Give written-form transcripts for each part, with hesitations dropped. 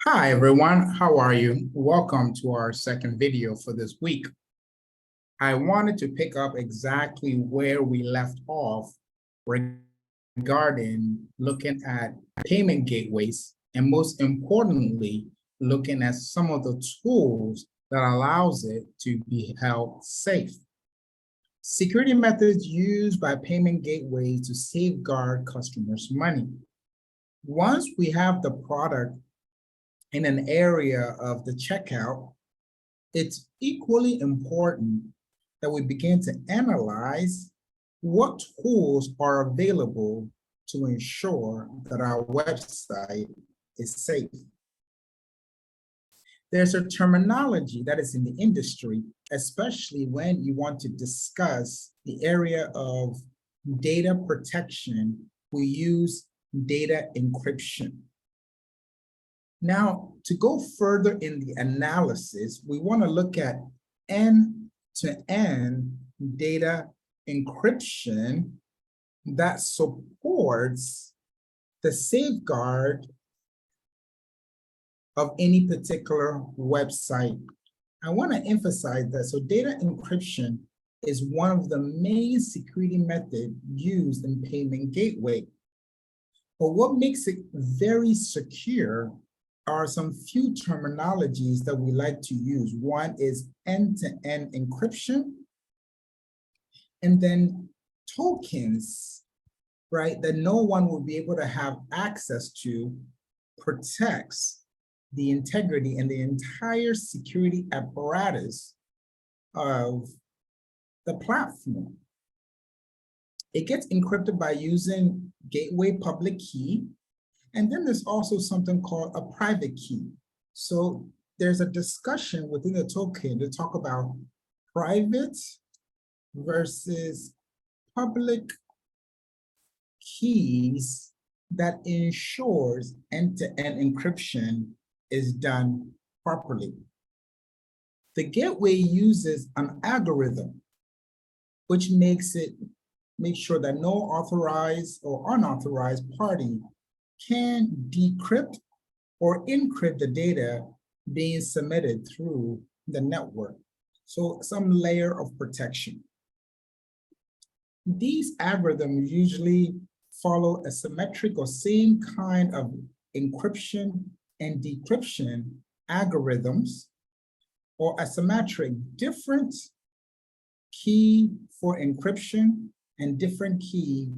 Hi everyone, how are you? Welcome to our second video for this week. I wanted to pick up exactly where we left off regarding looking at payment gateways and most importantly, looking at some of the tools that allows it to be held safe. Security methods used by payment gateways to safeguard customers' money. Once we have the product in an area of the checkout, it's equally important that we begin to analyze what tools are available to ensure that our website is safe. There's a terminology that is in the industry, especially when you want to discuss the area of data protection. We use data encryption. Now, to go further in the analysis, we want to look at end-to-end data encryption that supports the safeguard of any particular website. I want to emphasize that. So data encryption is one of the main security methods used in payment gateway. But what makes it very secure are some few terminologies that we like to use. One is end-to-end encryption, and then tokens, right, that no one will be able to have access to, protects the integrity and the entire security apparatus of the platform. It gets encrypted by using gateway public key. And then there's also something called a private key. So there's a discussion within the token to talk about private versus public keys that ensures end-to-end encryption is done properly. The gateway uses an algorithm, which makes sure that no authorized or unauthorized party can decrypt or encrypt the data being submitted through the network. So some layer of protection. These algorithms usually follow a symmetric or same kind of encryption and decryption algorithms, or asymmetric, different key for encryption and different key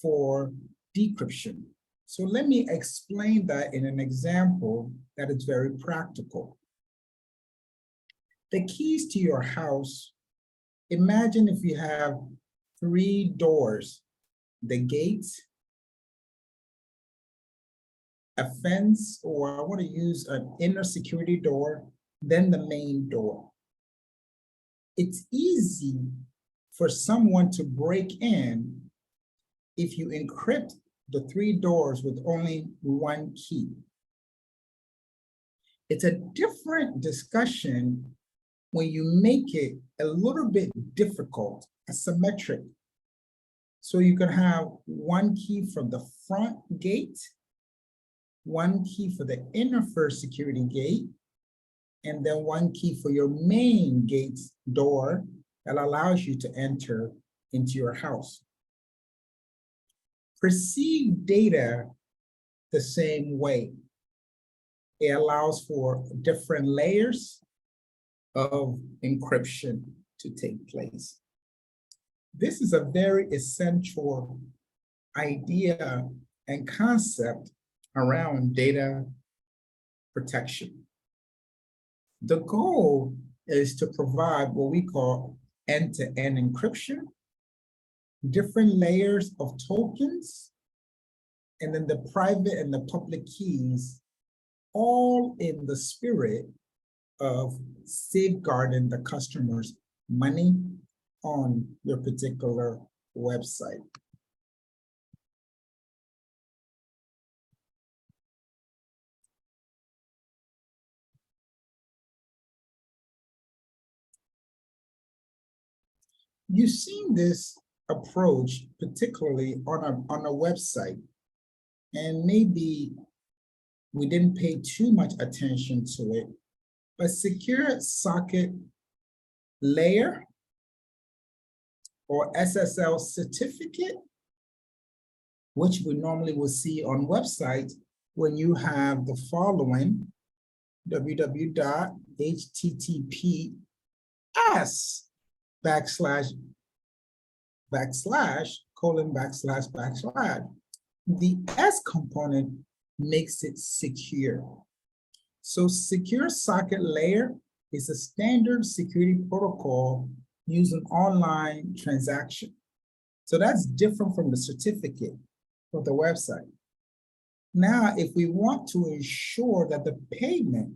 for decryption. So let me explain that in an example that is very practical. The keys to your house, imagine if you have 3 doors, the gate, a fence, or I want to use an inner security door, then the main door. It's easy for someone to break in if you encrypt the 3 doors with only 1 key. It's a different discussion when you make it a little bit difficult, asymmetric. So you can have 1 key from the front gate, 1 key for the inner first security gate, and then 1 key for your main gate door that allows you to enter into your house. Perceive data the same way. It allows for different layers of encryption to take place. This is a very essential idea and concept around data protection. The goal is to provide what we call end-to-end encryption, different layers of tokens, and then the private and the public keys, all in the spirit of safeguarding the customer's money on your particular website. You've seen this approach, particularly on a website, and maybe we didn't pay too much attention to it, but secure socket layer or SSL certificate, which we normally will see on websites when you have the following: https://:/:. The S component makes it secure. So secure socket layer is a standard security protocol used in online transaction. So that's different from the certificate for the website. Now, if we want to ensure that the payment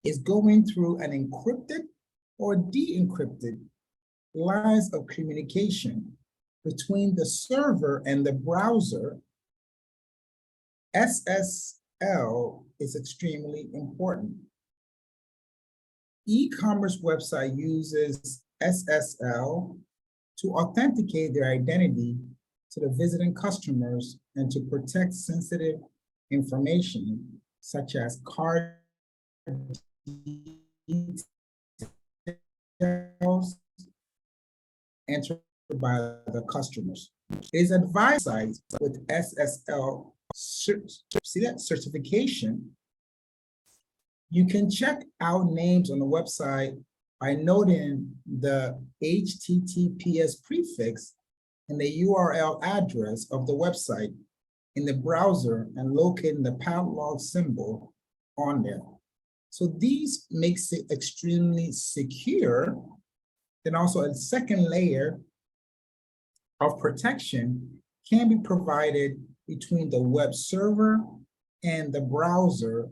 is going through an encrypted or de-encrypted lines of communication between the server and the browser, SSL is extremely important. E-commerce website uses SSL to authenticate their identity to the visiting customers and to protect sensitive information such as card details entered by the customers. It is advised with SSL certification. You can check out names on the website by noting the HTTPS prefix and the URL address of the website in the browser and locating the padlock symbol on there. So these makes it extremely secure. Then also a second layer of protection can be provided between the web server and the browser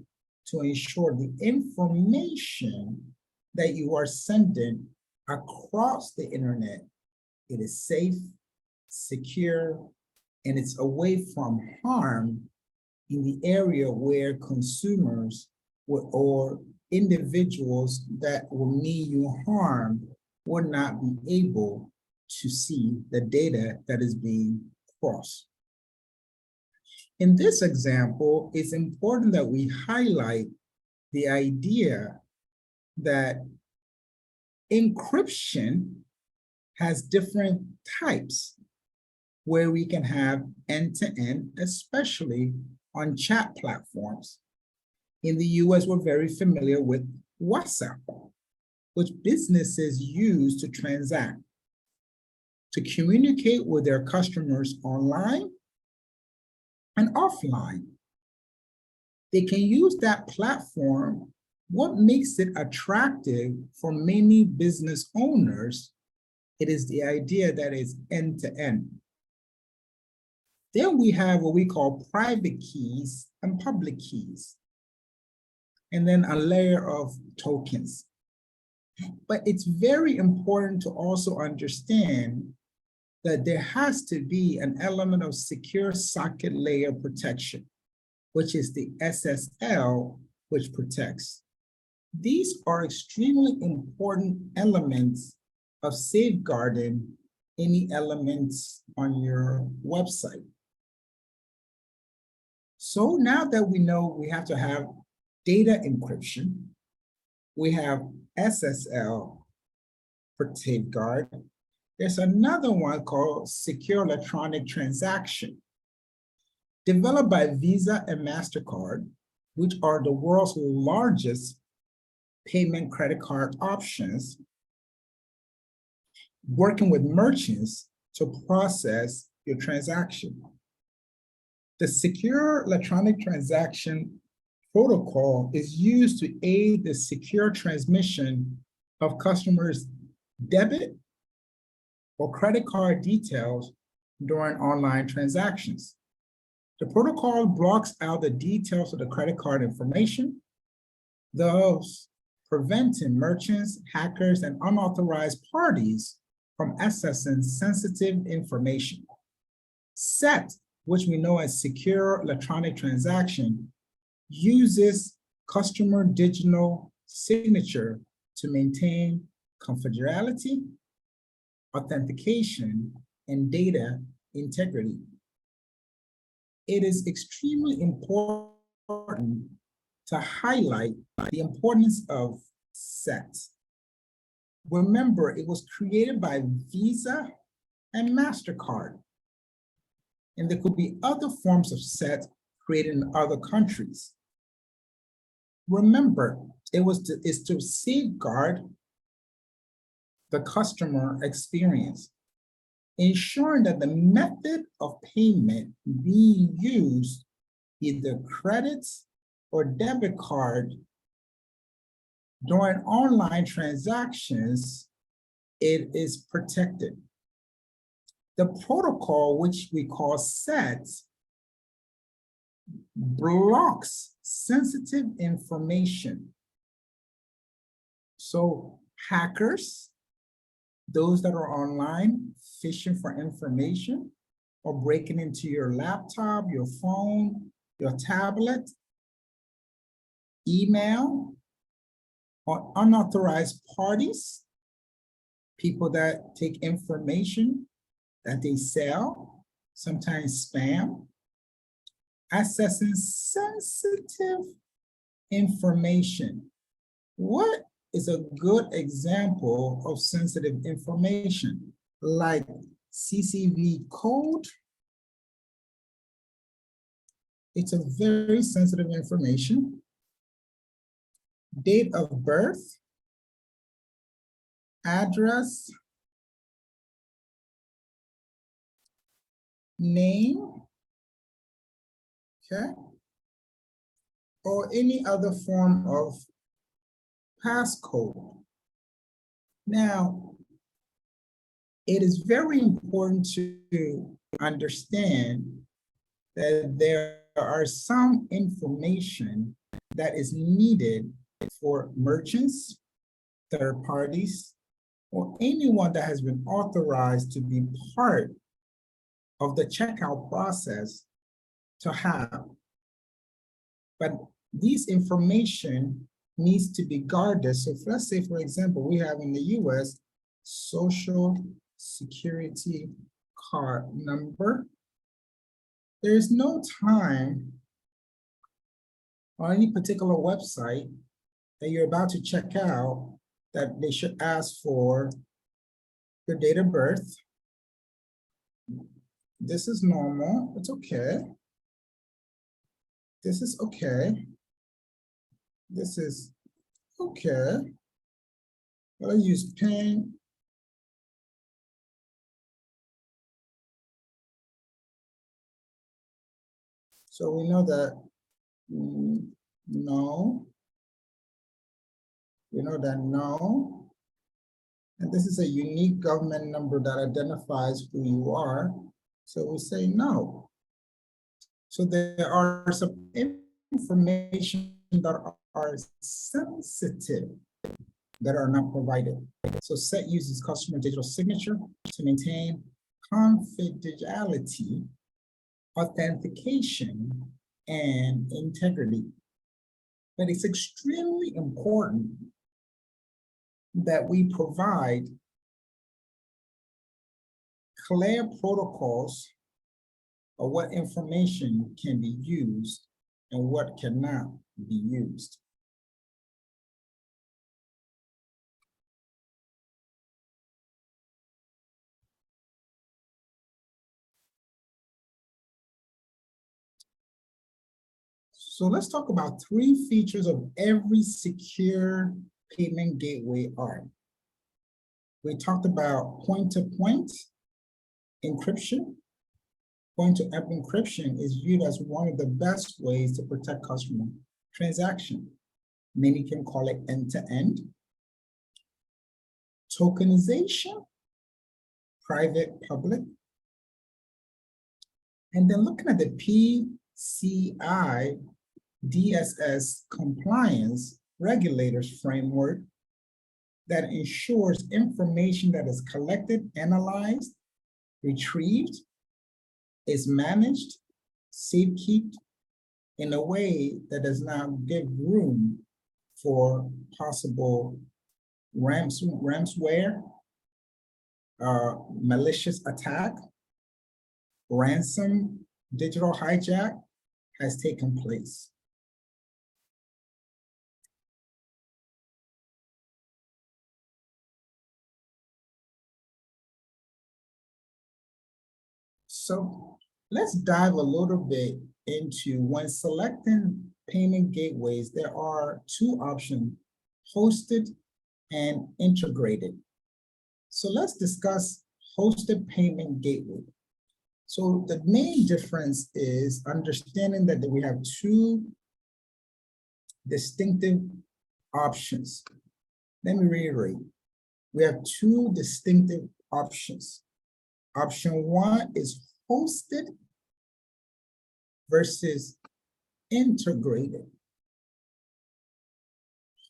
to ensure the information that you are sending across the internet, it is safe, secure, and it's away from harm in the area where consumers or individuals that will mean you harm would not be able to see the data that is being crossed. In this example, it's important that we highlight the idea that encryption has different types where we can have end-to-end, especially on chat platforms. In the US, we're very familiar with WhatsApp, which businesses use to transact, to communicate with their customers online and offline. They can use that platform. What makes it attractive for many business owners, it is the idea that it's end-to-end. Then we have what we call private keys and public keys, and then a layer of tokens. But it's very important to also understand that there has to be an element of secure socket layer protection, which is the SSL, which protects. These are extremely important elements of safeguarding any elements on your website. So now that we know we have to have data encryption, we have SSL for safeguard. There's another one called secure electronic transaction, developed by Visa and MasterCard, which are the world's largest payment credit card options, working with merchants to process your transaction. The secure electronic transaction protocol is used to aid the secure transmission of customers' debit or credit card details during online transactions. The protocol blocks out the details of the credit card information, thus preventing merchants, hackers, and unauthorized parties from accessing sensitive information. SET, which we know as secure electronic transaction, uses customer digital signature to maintain confidentiality, authentication, and data integrity. it is extremely important to highlight the importance of SET. Remember, it was created by Visa and MasterCard. And there could be other forms of SET created in other countries. Remember, it's to safeguard the customer experience, ensuring that the method of payment being used, either credits or debit card, during online transactions, it is protected. The protocol, which we call SET, blocks sensitive information. So hackers, those that are online fishing for information or breaking into your laptop, your phone, your tablet, email, or unauthorized parties, people that take information that they sell, sometimes spam, accessing sensitive information. What is a good example of sensitive information? Like CCV code. It's a very sensitive information. Date of birth, address, name, okay, or any other form of passcode. Now, it is very important to understand that there are some information that is needed for merchants, third parties, or anyone that has been authorized to be part of the checkout process to have. But this information needs to be guarded. So let's say, for example, we have in the US, Social Security card number. There is no time on any particular website that you're about to check out that they should ask for your date of birth. This is normal, it's okay. This is okay. This is okay. I'll use pen. So we know that no. We know that no. And this is a unique government number that identifies who you are. So we say no. So there are some information that are sensitive that are not provided. So SET uses customer digital signature to maintain confidentiality, authentication, and integrity. But it's extremely important that we provide clear protocols of what information can be used and what cannot be used. So let's talk about 3 features of every secure payment gateway ARC. We talked about point-to-point encryption. Point-to-app encryption is viewed as one of the best ways to protect customer transaction. Many can call it end-to-end. Tokenization, private, public. And then looking at the PCI DSS compliance regulators framework that ensures information that is collected, analyzed, retrieved, is managed, safekept in a way that does not give room for possible ransomware, malicious attack, ransom digital hijack has taken place. So let's dive a little bit into when selecting payment gateways, there are two options, hosted and integrated. So let's discuss hosted payment gateway. So the main difference is understanding that we have two distinctive options. Let me reiterate. We have two distinctive options. Option one is hosted versus integrated.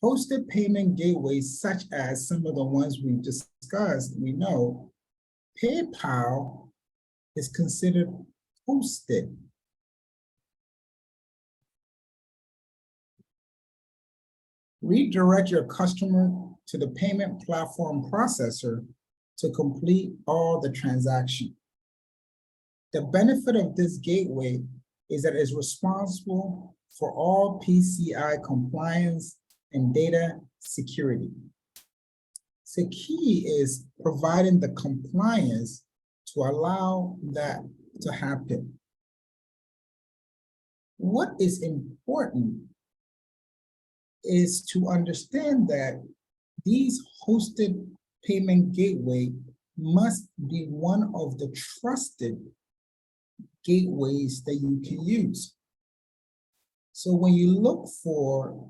Hosted payment gateways, such as some of the ones we've discussed, we know PayPal is considered hosted. Redirect your customer to the payment platform processor to complete all the transaction. The benefit of this gateway is that it's responsible for all PCI compliance and data security. So key is providing the compliance to allow that to happen. What is important is to understand that these hosted payment gateway must be one of the trusted gateways that you can use. So when you look for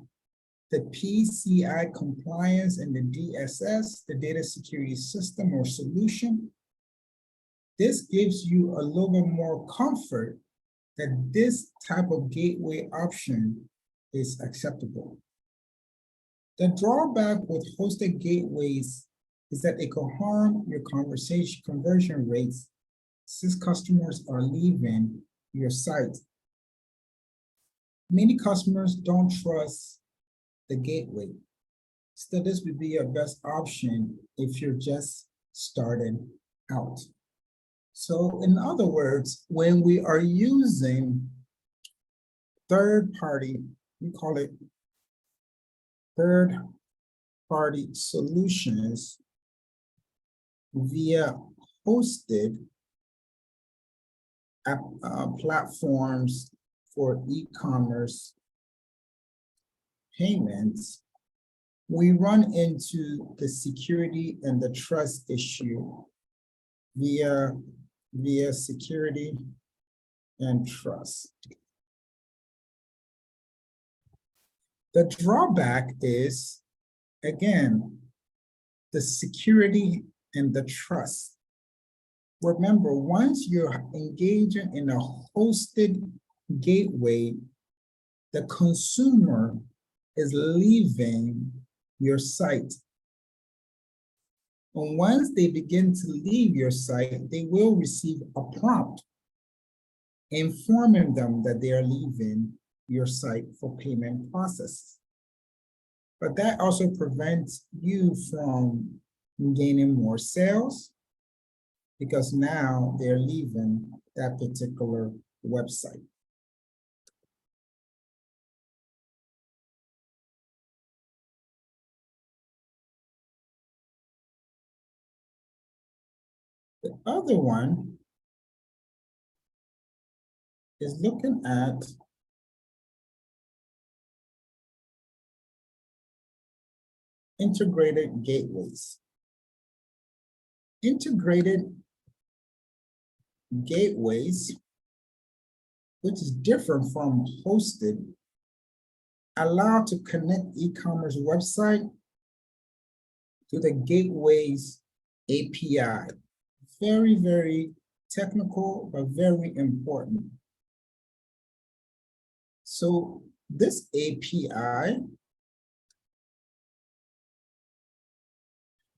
the PCI compliance and the DSS, the data security system or solution, this gives you a little bit more comfort that this type of gateway option is acceptable. The drawback with hosted gateways is that it can harm your conversion rates since customers are leaving your site. Many customers don't trust the gateway. Still, this would be your best option if you're just starting out. So in other words, when we are using third-party, we call it third-party solutions via hosted platforms for e-commerce payments, we run into the security and the trust issue via security and trust. The drawback is, again, the security and the trust. Remember, once you're engaging in a hosted gateway, the consumer is leaving your site. And once they begin to leave your site, they will receive a prompt informing them that they are leaving your site for payment process. But that also prevents you from gaining more sales because now they're leaving that particular website. The other one is looking at integrated gateways. Integrated gateways, which is different from hosted, allow to connect e-commerce website to the gateway's API. Very, very technical, but very important. So this API,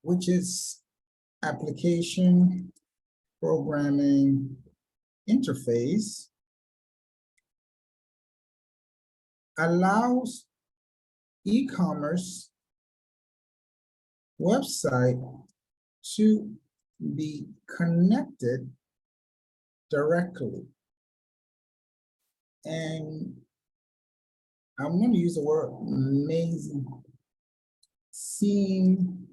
which is application programming interface, allows e-commerce website to be connected directly And I'm going to use the word amazing, seem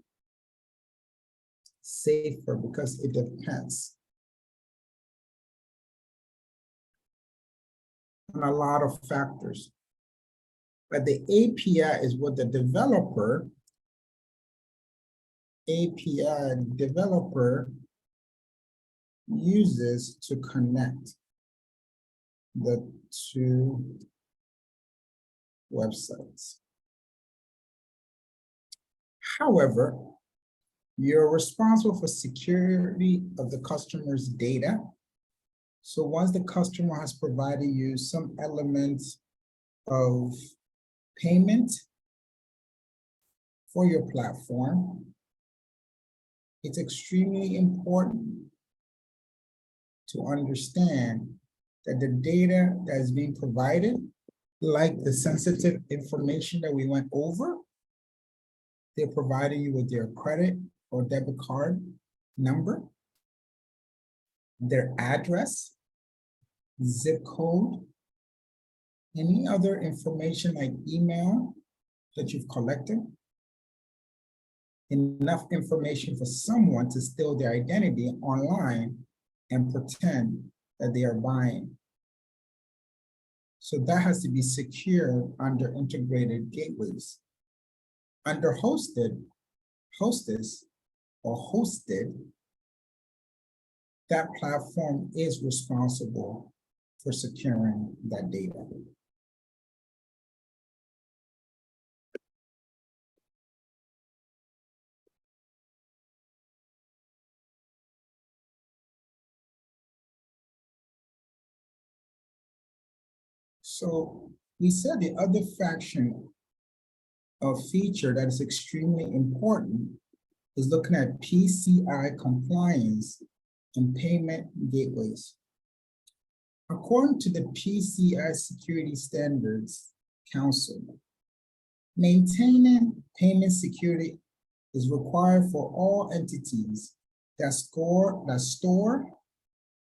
safer because it depends on a lot of factors. But the API is what the API developer uses to connect the two websites. However, you're responsible for security of the customer's data. So once the customer has provided you some elements of payment for your platform, it's extremely important to understand that the data that is being provided, like the sensitive information that we went over, they're providing you with their credit or debit card number, their address, zip code, any other information like email that you've collected, enough information for someone to steal their identity online and pretend that they are buying. So that has to be secured under integrated gateways. Under hosted, hostess, or hosted, that platform is responsible for securing that data. So we said the other faction of feature that is extremely important is looking at PCI compliance and payment gateways. According to the PCI Security Standards Council, maintaining payment security is required for all entities that store,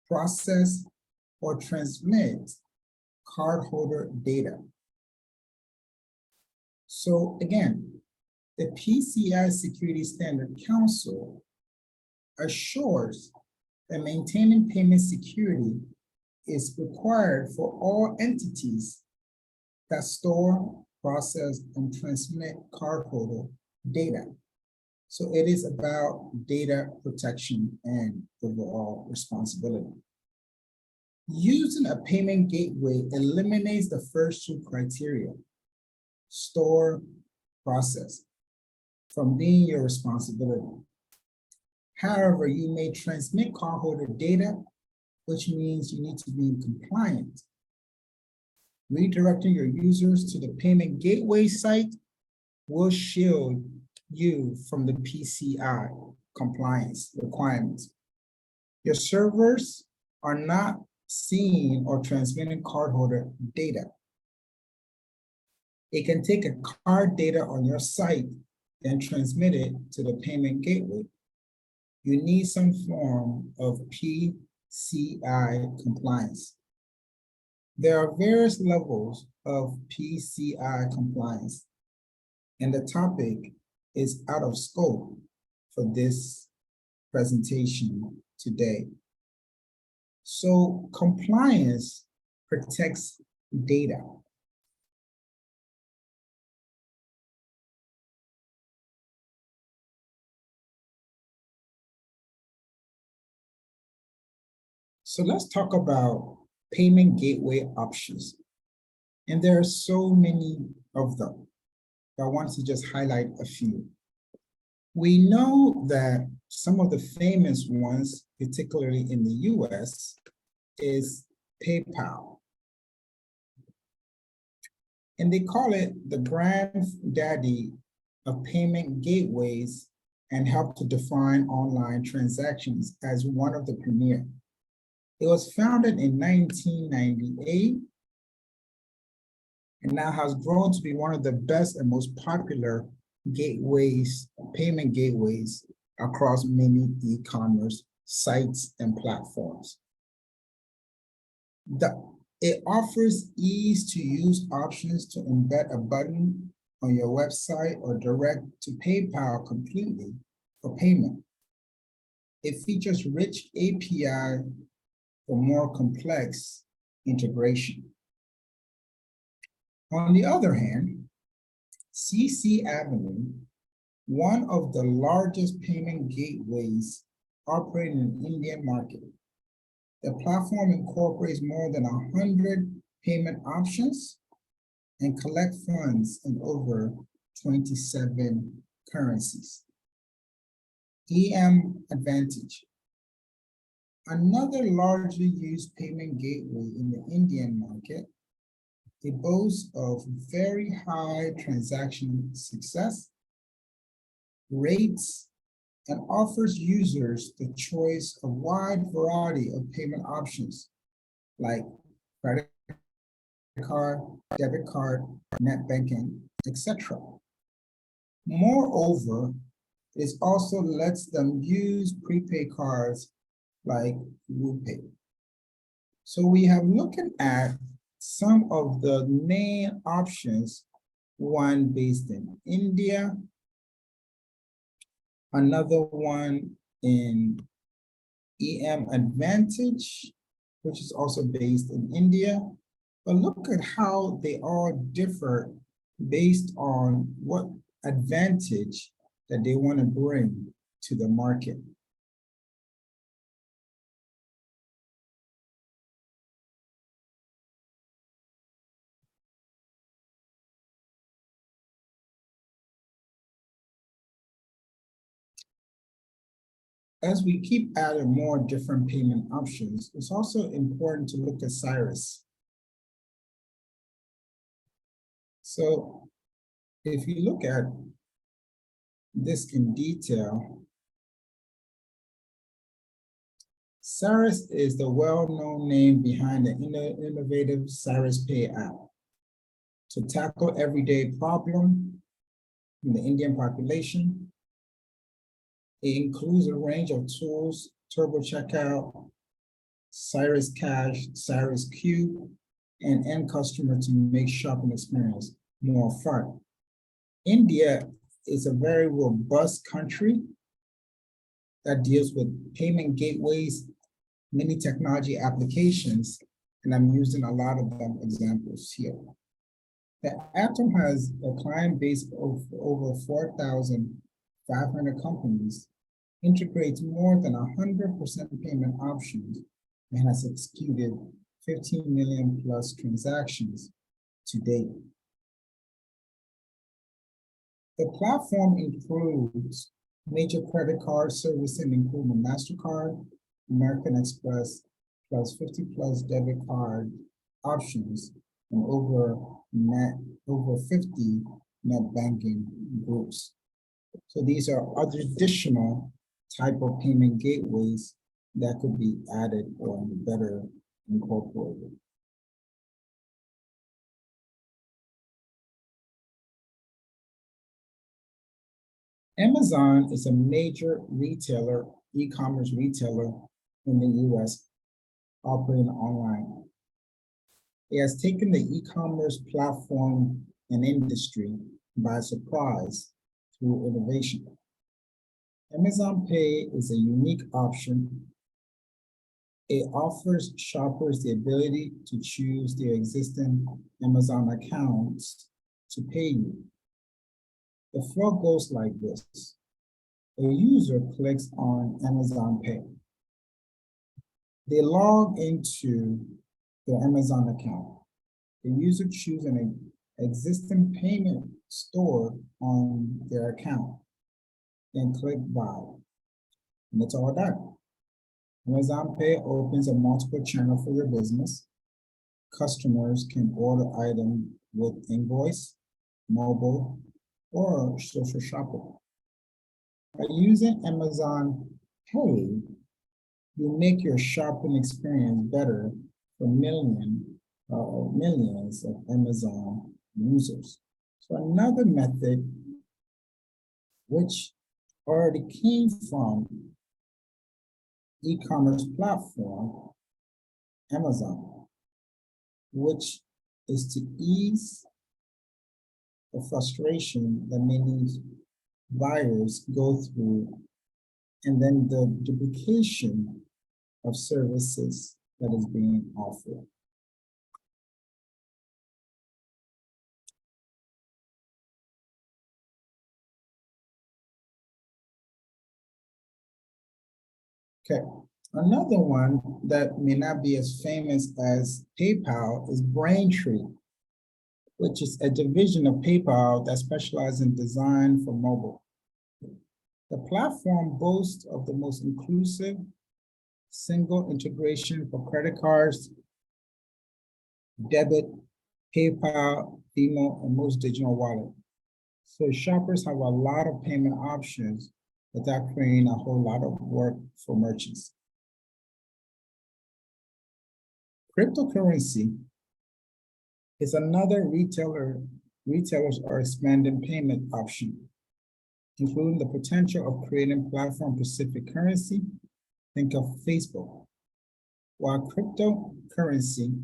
process, or transmit cardholder data. So again, the PCI Security Standard Council assures that maintaining payment security is required for all entities that store, process, and transmit cardholder data. So it is about data protection and overall responsibility. Using a payment gateway eliminates the first two criteria, store, process, from being your responsibility. However, you may transmit cardholder data, which means you need to be compliant. Redirecting your users to the payment gateway site will shield you from the PCI compliance requirements. Your servers are not seeing or transmitting cardholder data. It can take a card data on your site and transmit it to the payment gateway. You need some form of PCI compliance. There are various levels of PCI compliance, and the topic is out of scope for this presentation today. So compliance protects data. So let's talk about payment gateway options. And there are so many of them. I want to just highlight a few. We know that some of the famous ones, particularly in the US, is PayPal. And they call it the granddaddy of payment gateways and help to define online transactions as one of the premier. It was founded in 1998 and now has grown to be one of the best and most popular gateways, payment gateways across many e-commerce sites and platforms. It offers ease to use options to embed a button on your website or direct to PayPal completely for payment. It features rich API for more complex integration. On the other hand, CC Avenue, one of the largest payment gateways operating in the Indian market. The platform incorporates more than 100 payment options and collect funds in over 27 currencies. EM Advantage, another largely used payment gateway in the Indian market. It boasts of very high transaction success rates and offers users the choice of a wide variety of payment options like credit card, debit card, net banking, etc. Moreover, it also lets them use prepaid cards like WooPay. So we have looking at some of the main options, one based in India, another one in EM Advantage, which is also based in India. But look at how they all differ based on what advantage that they want to bring to the market. As we keep adding more different payment options, it's also important to look at Cyrus. So if you look at this in detail, Cyrus is the well-known name behind the innovative Cyrus Pay app to tackle everyday problem in the Indian population. It includes a range of tools, Turbo Checkout, Cyrus Cash, Cyrus Cube, and end customer to make shopping experience more fun. India is a very robust country that deals with payment gateways, many technology applications, and I'm using a lot of them examples here. The Atom has a client base of over 4,500 companies, integrates more than 100% payment options, and has executed 15 million plus transactions to date. The platform includes major credit card servicing, including MasterCard, American Express, plus 50 plus debit card options, and over 50 net banking groups. So these are other additional type of payment gateways that could be added or better incorporated. Amazon is a major retailer, e-commerce retailer in the US, operating online. It has taken the e-commerce platform and industry by surprise through innovation. Amazon Pay is a unique option. It offers shoppers the ability to choose their existing Amazon accounts to pay you. The flow goes like this. A user clicks on Amazon Pay. They log into their Amazon account. The user chooses an existing payment stored on their account, then click buy. And it's all done. Amazon Pay opens a multiple channel for your business. Customers can order items with invoice, mobile, or social shopping. By using Amazon Pay, you make your shopping experience better for millions of Amazon users. So another method which already came from e-commerce platform, Amazon. which is to ease the frustration that many buyers go through, and then the duplication of services that is being offered. Okay, another one that may not be as famous as PayPal is Braintree, which is a division of PayPal that specializes in design for mobile. The platform boasts of the most inclusive single integration for credit cards, debit, PayPal, Venmo, and most digital wallets. So shoppers have a lot of payment options without creating a whole lot of work for merchants. Cryptocurrency is another retailers are expanding payment option, including the potential of creating platform-specific currency. Think of Facebook. While cryptocurrency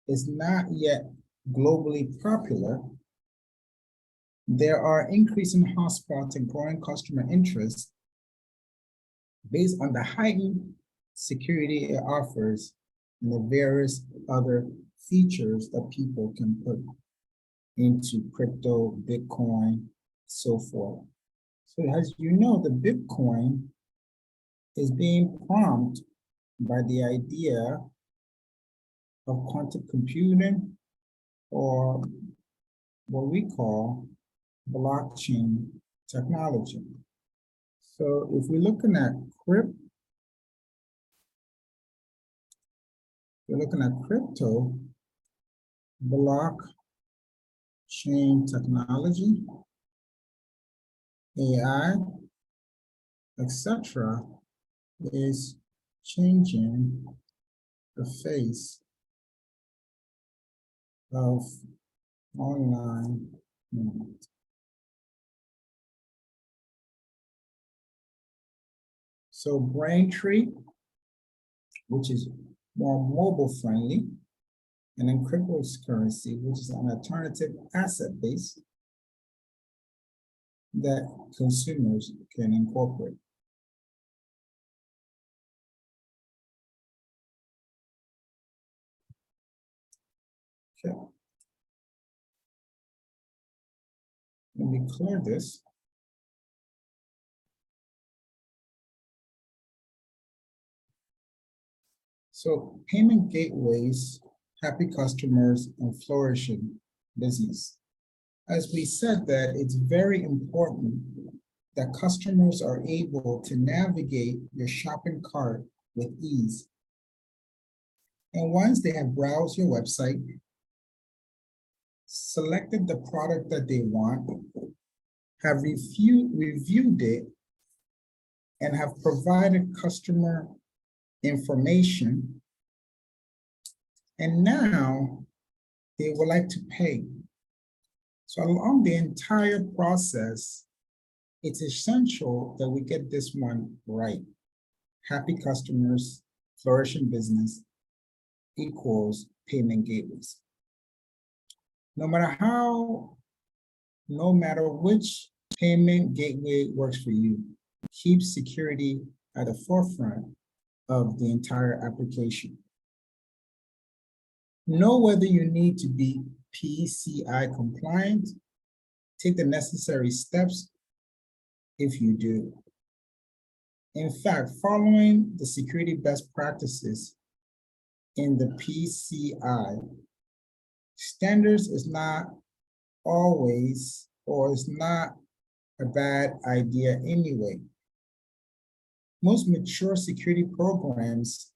is not yet globally popular, there are increasing hotspots and growing customer interest based on the heightened security it offers and the various other features that people can put into crypto, Bitcoin, so forth. So as you know, the Bitcoin is being prompted by the idea of quantum computing, or what we call blockchain technology. So if we're looking at crypto, blockchain technology, AI, etc., is changing the face of online payment. So Braintree, which is more mobile friendly, and then cryptocurrency, which is an alternative asset base that consumers can incorporate. Okay. Let me clear this. So payment gateways, happy customers, and flourishing business. As we said, that it's very important that customers are able to navigate your shopping cart with ease. And once they have browsed your website, selected the product that they want, have reviewed it, and have provided customer information, and now they would like to pay. So along the entire process, it's essential that we get this one right. Happy customers, flourishing business equals payment gateways. No matter which payment gateway works for you, keep security at the forefront of the entire application. Know whether you need to be PCI compliant. Take the necessary steps if you do. In fact, following the security best practices in the PCI standards is not always, or is not a bad idea anyway. Most mature security programs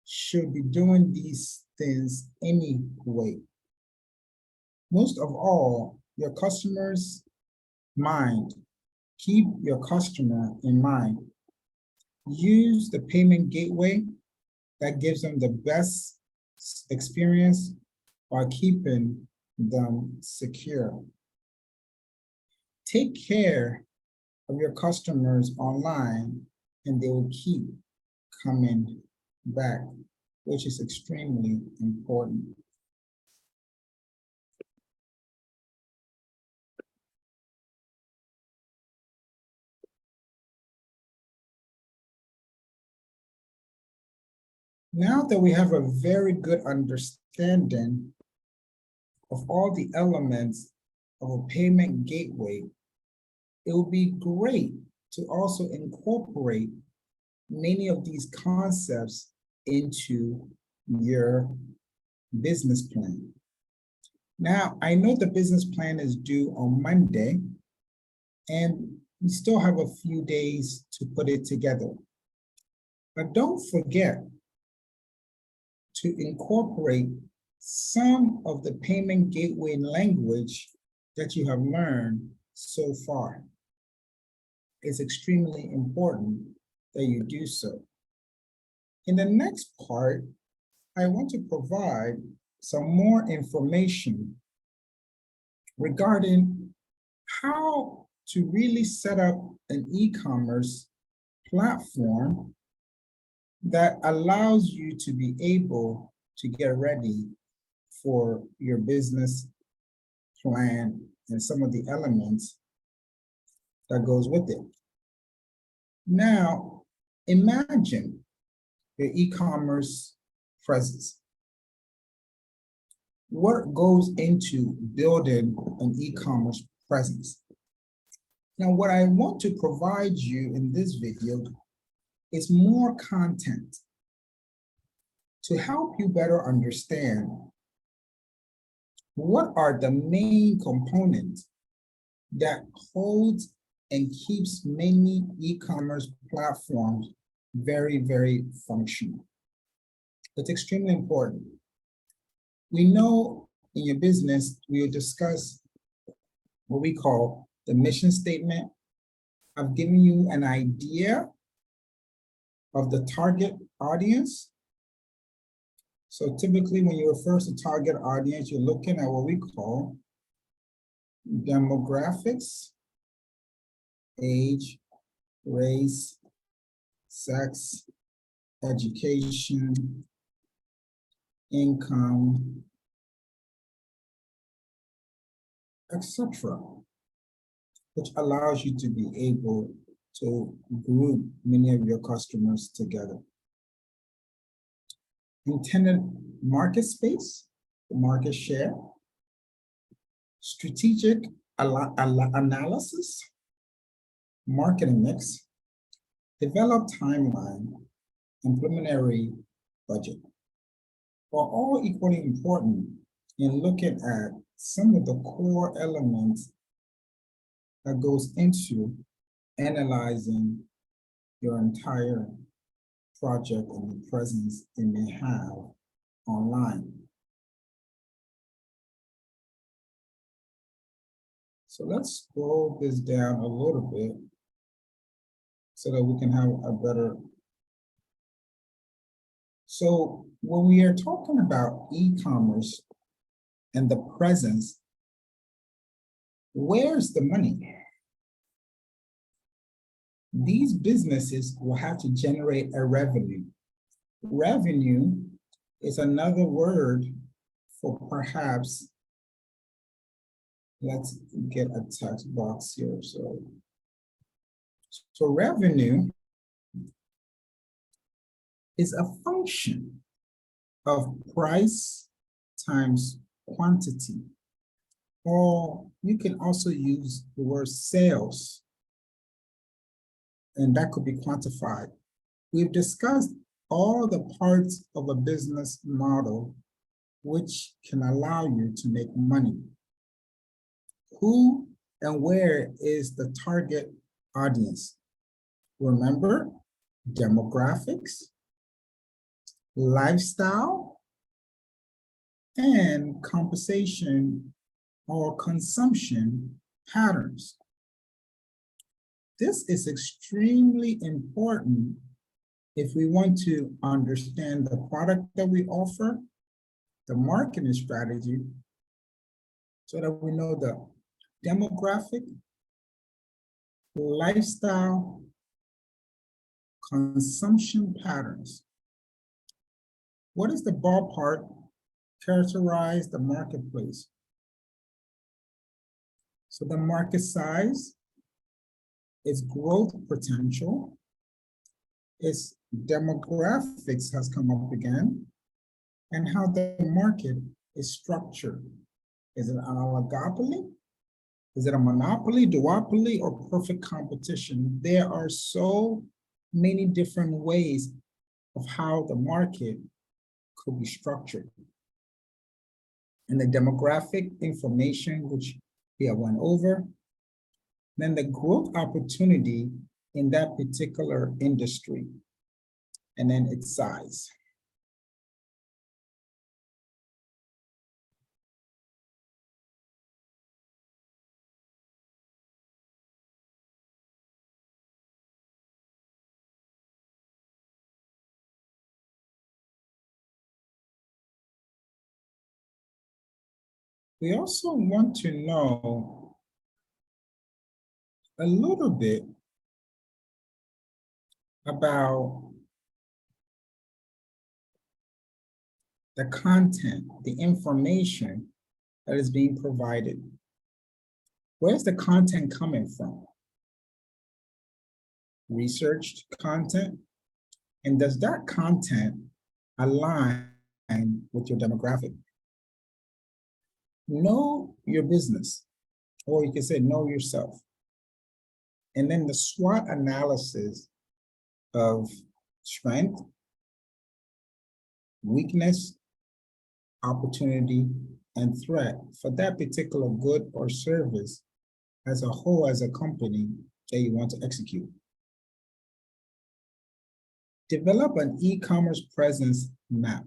should be doing these things anyway. Most of all, your customer's mind. Keep your customer in mind. Use the payment gateway that gives them the best experience while keeping them secure. Take care of your customers online, and they will keep coming back, which is extremely important. Now that we have a very good understanding of all the elements of a payment gateway, it would be great to also incorporate many of these concepts into your business plan. Now, I know the business plan is due on Monday, and we still have a few days to put it together. But don't forget to incorporate some of the payment gateway language that you have learned so far. It's extremely important that you do so. In the next part, I want to provide some more information regarding how to really set up an e-commerce platform that allows you to be able to get ready for your business plan and some of the elements that goes with it. Now, imagine your e-commerce presence. What goes into building an e-commerce presence? Now, what I want to provide you in this video is more content to help you better understand what are the main components that holds and keeps many e-commerce platforms very, very functional. It's extremely important. We know in your business, we will discuss what we call the mission statement. I've given you an idea of the target audience. So typically when you refer to target audience, you're looking at what we call demographics, age, race, sex, education, income, etc., which allows you to be able to group many of your customers together. Intended market space, the market share, strategic analysis, marketing mix, develop timeline, and preliminary budget are all equally important in looking at some of the core elements that goes into analyzing your entire project and the presence it may have online. So let's scroll this down a little bit so that we can have a better. So when we are talking about e-commerce and the presence, where's the money? These businesses will have to generate a revenue. Revenue is another word for perhaps, let's get a text box here. So revenue is a function of price times quantity. Or you can also use the word sales, and that could be quantified. We've discussed all the parts of a business model which can allow you to make money. Who and where is the target audience? Remember, demographics, lifestyle, and compensation or consumption patterns. This is extremely important if we want to understand the product that we offer, the marketing strategy, so that we know the demographic, lifestyle, consumption patterns. What is the ballpark characterize the marketplace? So the market size, its growth potential, its Demographics has come up again, and how the market is structured. Is it an oligopoly? Is it a monopoly, duopoly, or perfect competition? There are so many different ways of how the market could be structured. And the demographic information, which we have went over, then the growth opportunity in that particular industry, and then its size. We also want to know a little bit about the content, the information that is being provided. Where's the content coming from? Researched content? And does that content align with your demographic? Know your business, or you can say know yourself. And then the SWOT analysis of strength, weakness, opportunity, and threat for that particular good or service as a whole, as a company that you want to execute. Develop an e-commerce presence map.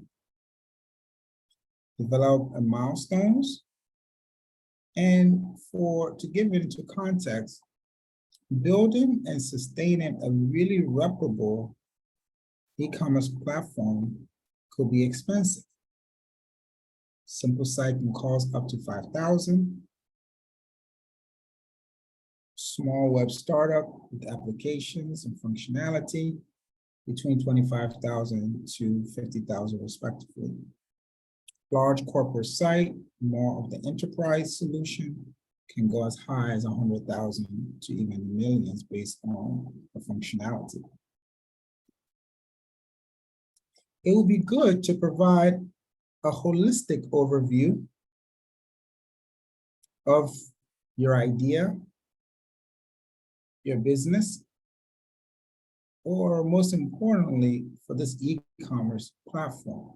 Develop a milestones. And to give it into context, building and sustaining a really reputable e-commerce platform could be expensive. Simple site can cost up to $5,000. Small web startup with applications and functionality between $25,000 to $50,000 respectively. Large corporate site, more of the enterprise solution, can go as high as 100,000 to even millions based on the functionality. It would be good to provide a holistic overview of your idea, your business, or most importantly, for this e-commerce platform.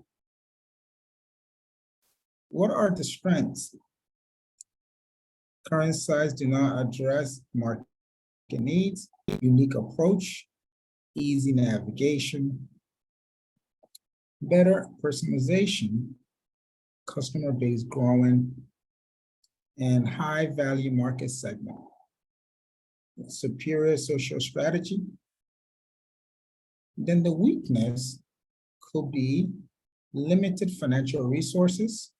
What are the strengths? Current sites do not address market needs, unique approach, easy navigation, better personalization, customer base growing, and high value market segment. Superior social strategy. Then the weakness could be limited financial resources,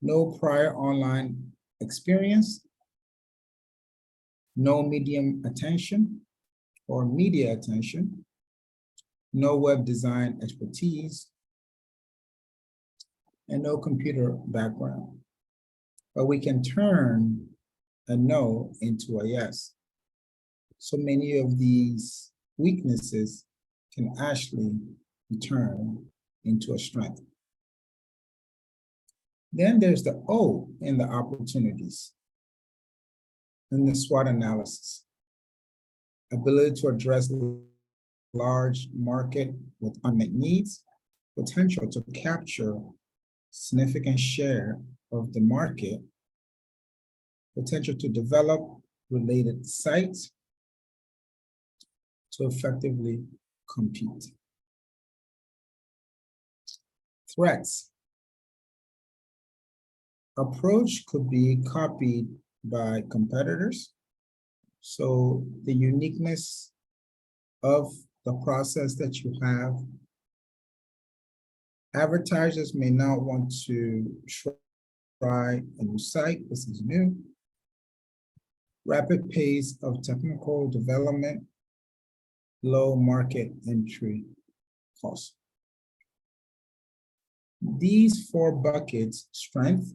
no prior online experience, no medium attention or media attention, no web design expertise, and no computer background. But we can turn a no into a yes. So many of these weaknesses can actually be turned into a strength. Then there's the O in the opportunities in the SWOT analysis. Ability to address large market with unmet needs, potential to capture significant share of the market, potential to develop related sites to effectively compete. Threats. Approach could be copied by competitors. So the uniqueness of the process that you have, advertisers may not want to try a new site. This is new. Rapid pace of technical development, low market entry cost. These four buckets, strength,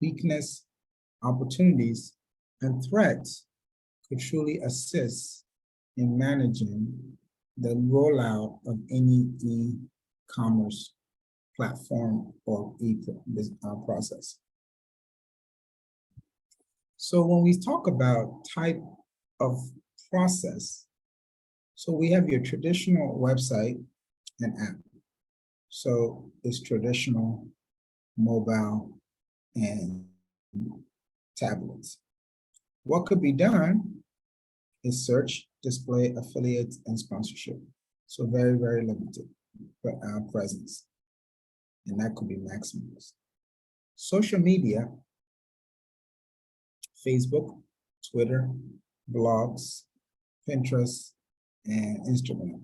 weakness, opportunities, and threats, could truly assist in managing the rollout of any e-commerce platform or process. So when we talk about type of process, so we have your traditional website and app. So it's traditional, mobile, and tablets. What could be done is search, display, affiliates, and sponsorship. So very, very limited presence. And that could be maximized. Social media, Facebook, Twitter, blogs, Pinterest, and Instagram.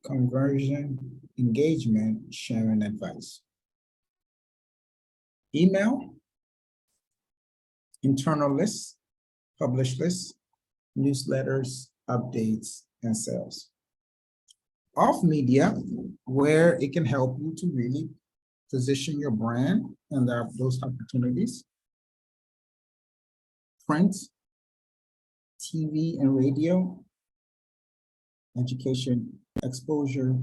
Conversion, engagement, sharing advice. Email, internal lists, published lists, newsletters, updates, and sales. Off media, where it can help you to really position your brand and those opportunities. Print, TV and radio, education, exposure,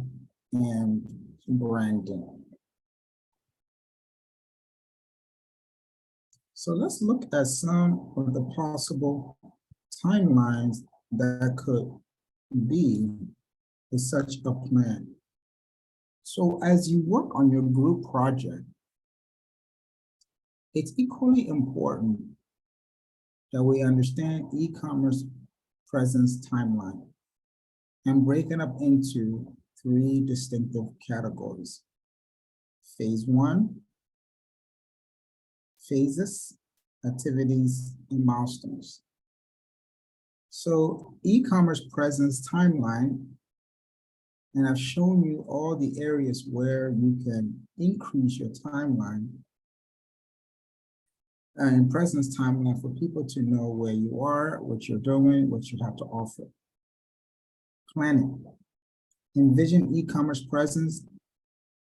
and branding. So let's look at some of the possible timelines that could be in such a plan. So as you work on your group project, it's equally important that we understand e-commerce presence timeline and break it up into 3 distinctive categories. Phase 1, phases, activities, and milestones. So e-commerce presence timeline, and I've shown you all the areas where you can increase your timeline and presence timeline for people to know where you are, what you're doing, what you have to offer. Planning. Envision e-commerce presence,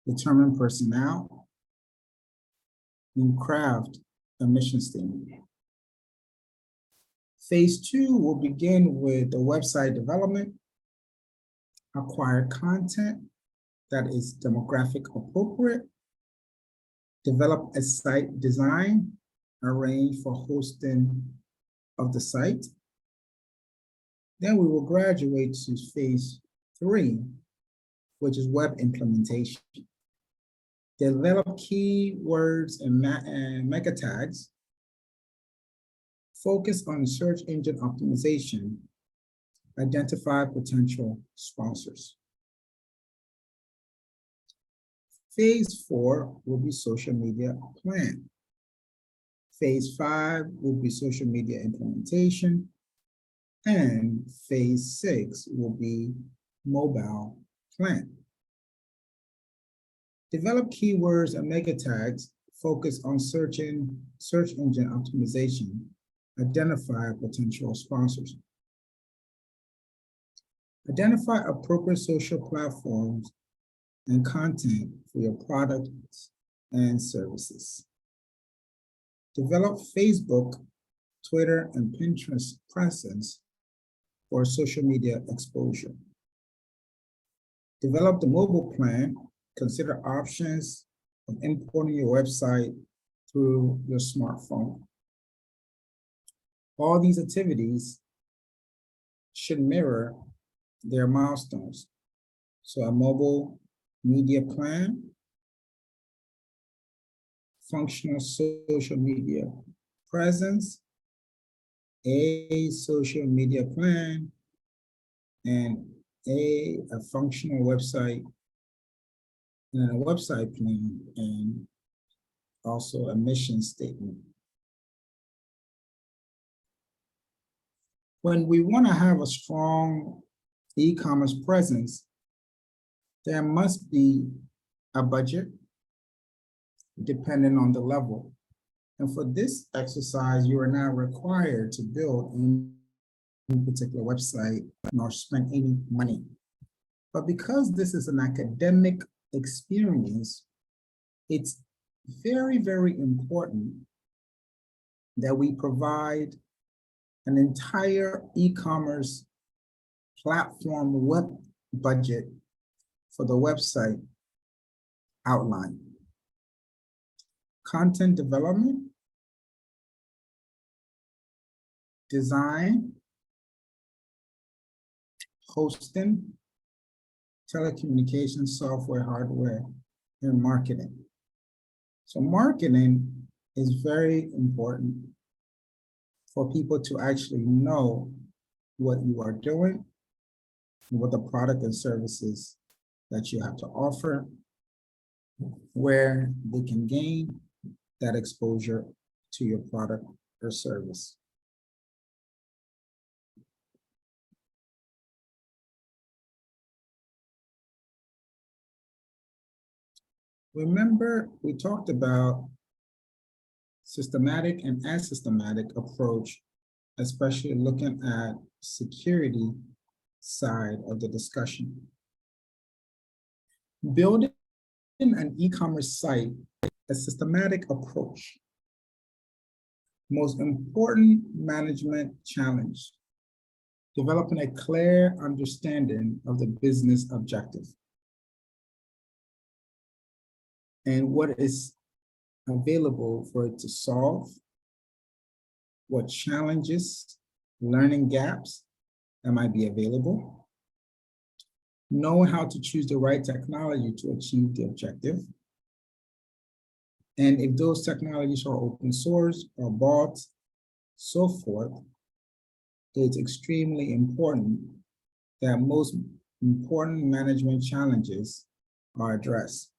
determine personnel, and craft a mission statement. Phase 2 will begin with the website development, acquire content that is demographic appropriate, develop a site design, arrange for hosting of the site. Then we will graduate to phase 3, which is web implementation. Develop keywords and mega tags. Focus on search engine optimization. Identify potential sponsors. Phase 4 will be social media plan. Phase 5 will be social media implementation. And phase 6 will be mobile plan. Develop keywords and mega tags, focus on search engine optimization, identify potential sponsors. Identify appropriate social platforms and content for your products and services. Develop Facebook, Twitter, and Pinterest presence for social media exposure. Develop the mobile plan. Consider options of importing your website through your smartphone. All these activities should mirror their milestones. So a mobile media plan, functional social media presence, a social media plan, and a functional website, and a website plan, and also a mission statement. When we want to have a strong e-commerce presence, there must be a budget depending on the level. And for this exercise, you are now required to build any particular website nor spend any money. But because this is an academic experience, it's very, very important that we provide an entire e-commerce platform web budget for the website outline. Content development, design, hosting, telecommunications, software, hardware, and marketing. So marketing is very important for people to actually know what you are doing, what the product and services that you have to offer, where they can gain that exposure to your product or service. Remember, we talked about systematic and asystematic approach, especially looking at security side of the discussion. Building an e-commerce site, a systematic approach. Most important management challenge, developing a clear understanding of the business objective and what is available for it to solve, what challenges, learning gaps that might be available, know how to choose the right technology to achieve the objective, and if those technologies are open source or bought, so forth, it's extremely important that most important management challenges are addressed.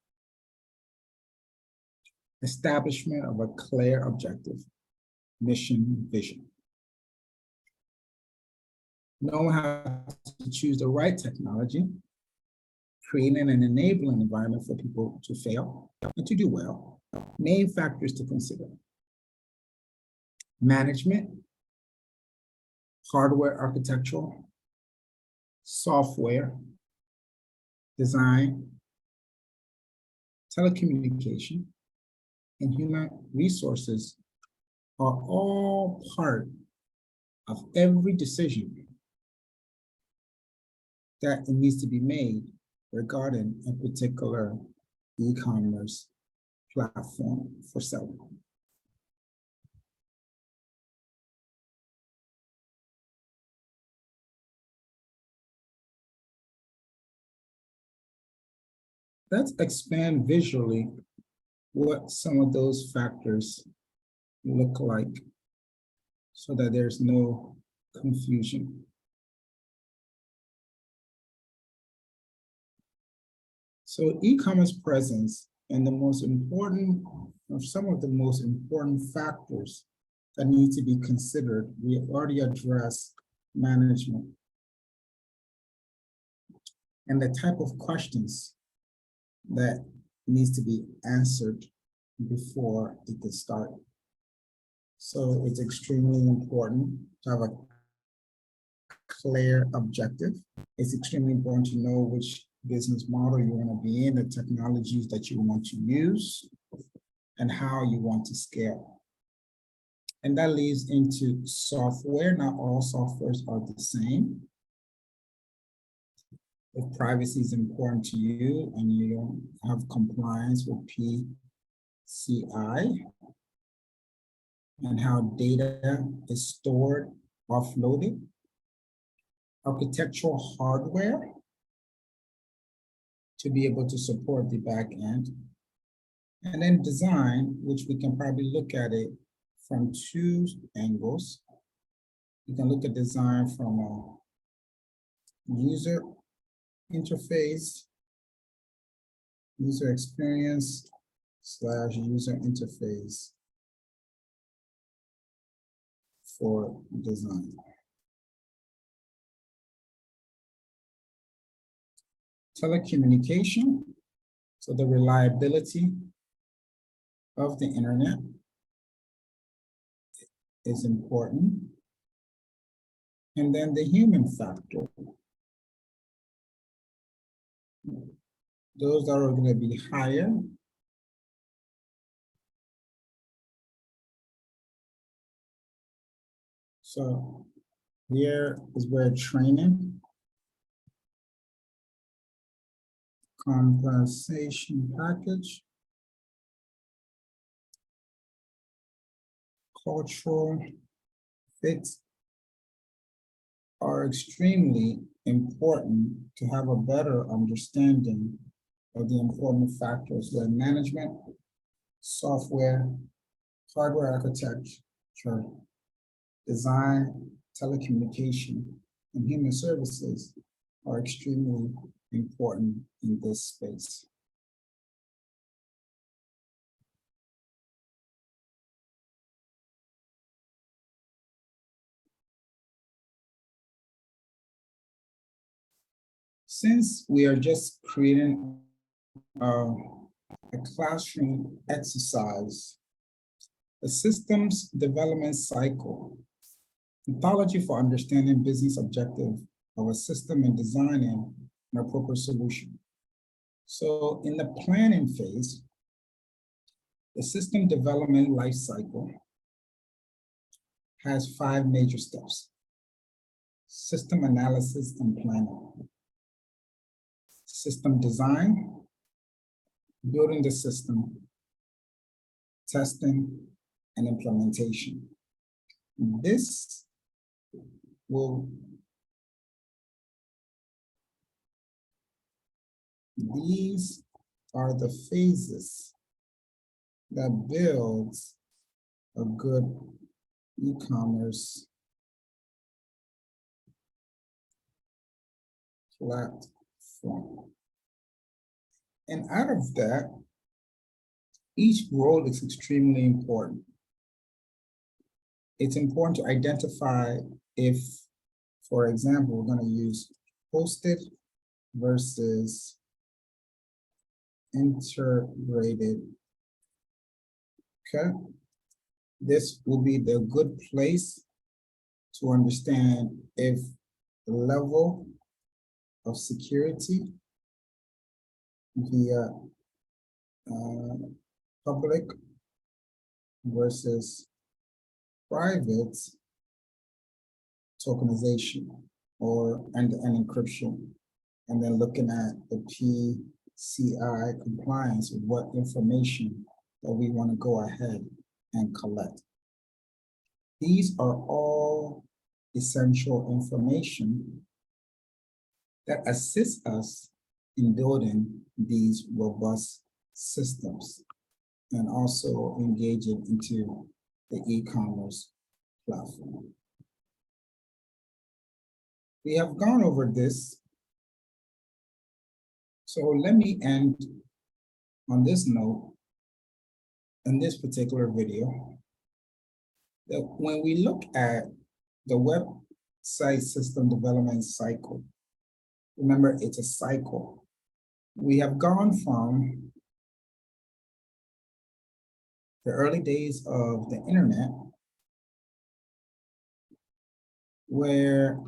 Establishment of a clear objective, mission, vision. Know how to choose the right technology, creating an enabling environment for people to fail and to do well. Main factors to consider. Management, hardware architecture, software, design, telecommunication, and human resources are all part of every decision that it needs to be made regarding a particular e-commerce platform for selling. Let's expand visually what some of those factors look like so that there's no confusion. So e-commerce presence and some of the most important factors that need to be considered, we already addressed management and the type of questions that needs to be answered before it can start. So it's extremely important to have a clear objective. It's extremely important to know which business model you want to be in, the technologies that you want to use, and how you want to scale. And that leads into software. Not all softwares are the same. If privacy is important to you and you don't have compliance with PCI and how data is stored, offloaded, architectural hardware to be able to support the back end, and then design, which we can probably look at it from two angles. You can look at design from a user interface, user experience / user interface for design. Telecommunication, so the reliability of the internet is important. And then the human factor. Those that are going to be higher. So here is where training compensation package, cultural fits are extremely important to have a better understanding of the important factors like management, software, hardware architecture, design, telecommunication, and human services are extremely important in this space. Since we are just creating a classroom exercise, the systems development cycle, methodology for understanding business objective of a system and designing an appropriate solution. So in the planning phase, the system development life cycle has 5 major steps: system analysis and planning, system design, building the system, testing, and implementation. These are the phases that builds a good e-commerce platform. And out of that, each role is extremely important. It's important to identify if, for example, we're going to use hosted versus integrated. Okay, this will be the good place to understand if the level of security via public versus private tokenization or end-to-end encryption, and then looking at the PCI compliance with what information that we want to go ahead and collect. These are all essential information that assist us in building these robust systems and also engaging into the e-commerce platform. We have gone over this, so let me end on this note in this particular video, that when we look at the website system development cycle, remember it's a cycle. We have gone from the early days of the internet, where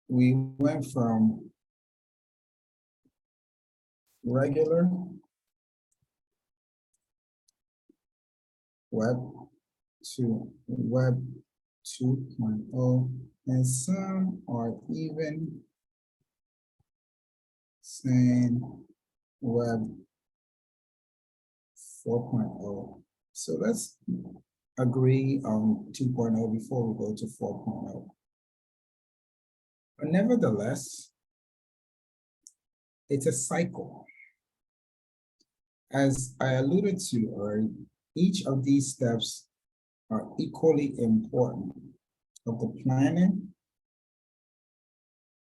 we went from regular web to web 2.0, and some are even saying web 4.0. So let's agree on 2.0 before we go to 4.0. But nevertheless, it's a cycle. As I alluded to earlier, each of these steps are equally important of the planning,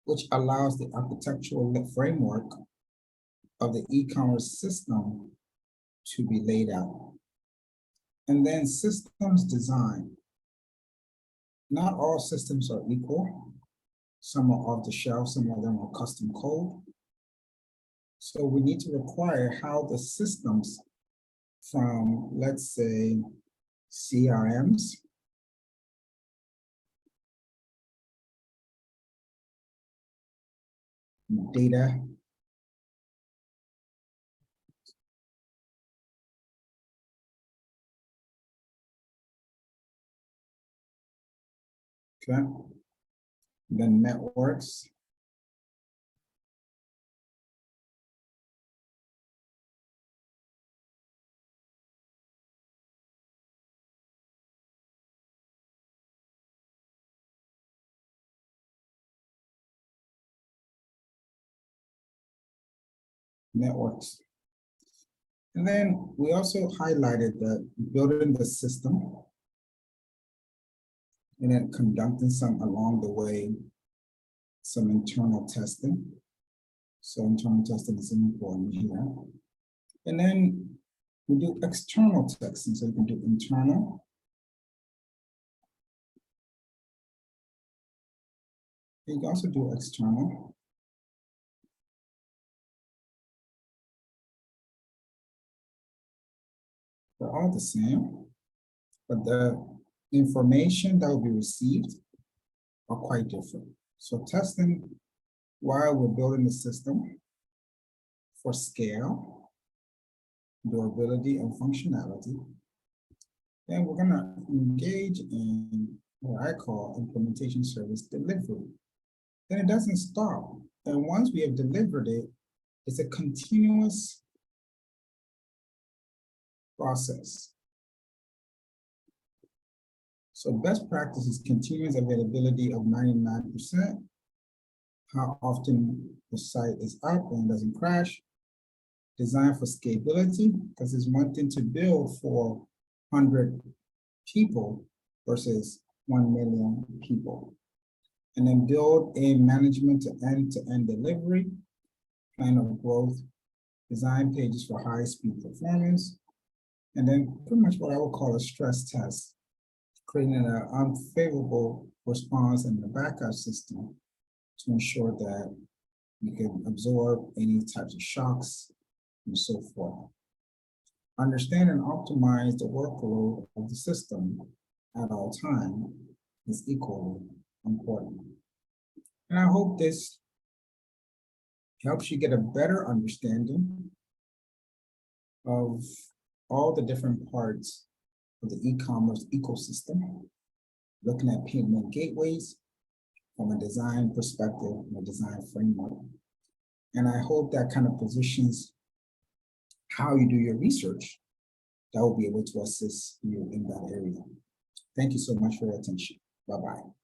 which allows the architectural framework of the e-commerce system to be laid out. And then systems design. Not all systems are equal. Some are off the shelf, some of them are custom code. So we need to require how the systems from, let's say, CRMs, data, okay, the networks, networks. And then we also highlighted that building the system and then conducting some along the way, some internal testing. So internal testing is important here. And then we do external testing. So you can do internal. You can also do external. They're all the same, but the information that will be received are quite different. So testing while we're building the system for scale, durability, and functionality. Then we're gonna engage in what I call implementation service delivery. Then it doesn't stop. And once we have delivered it, it's a continuous process. So best practice is continuous availability of 99%, how often the site is up and doesn't crash, design for scalability, because it's one thing to build for 100 people versus 1 million people. And then build a management to end-to-end delivery, plan of growth, design pages for high-speed performance, and then pretty much what I would call a stress test, creating an unfavorable response in the backup system to ensure that you can absorb any types of shocks and so forth. Understand and optimize the workload of the system at all times is equally important. And I hope this helps you get a better understanding of all the different parts of the e-commerce ecosystem, looking at payment gateways from a design perspective and a design framework. And I hope that kind of positions how you do your research that will be able to assist you in that area. Thank you so much for your attention. Bye-bye.